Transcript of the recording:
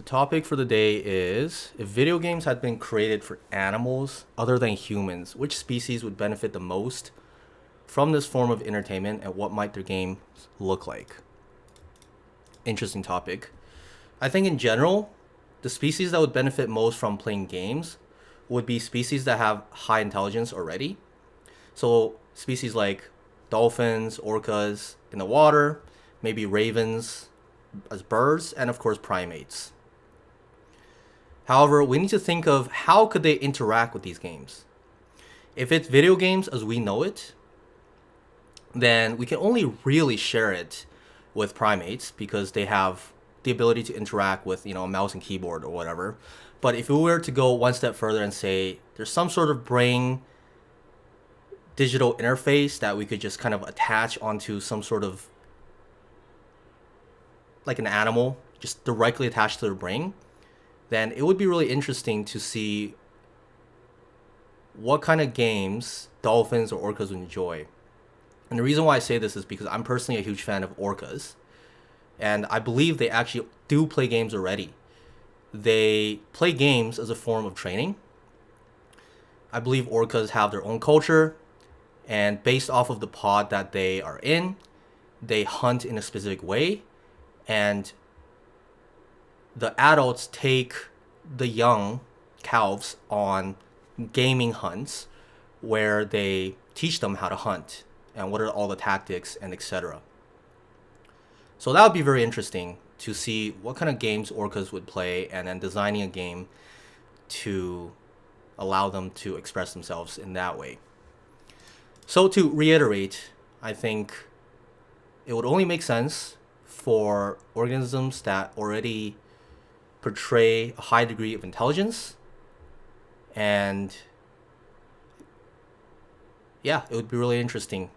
The topic for the day is, if video games had been created for animals other than humans, which species would benefit the most from this form of entertainment, and what might their games look like? Interesting topic. I think in general, the species that would benefit most from playing games would be species that have high intelligence already. So species like dolphins, orcas in the water, maybe ravens as birds, and of course primates. However, we need to think of how could they interact with these games. If it's video games as we know it, then we can only really share it with primates because they have the ability to interact with, a mouse and keyboard or whatever. But if we were to go one step further and say there's some sort of brain digital interface that we could just kind of attach onto some sort of like an animal, just directly attached to their brain, then it would be really interesting to see what kind of games dolphins or orcas would enjoy. And the reason why I say this is because I'm personally a huge fan of orcas. And I believe they actually do play games already. They play games as a form of training. I believe orcas have their own culture. And based off of the pod that they are in, they hunt in a specific way. And the adults take the young calves on gaming hunts where they teach them how to hunt and what are all the tactics and etc. So that would be very interesting to see what kind of games orcas would play and then designing a game to allow them to express themselves in that way. So to reiterate, I think it would only make sense for organisms that already portray a high degree of intelligence. And yeah, it would be really interesting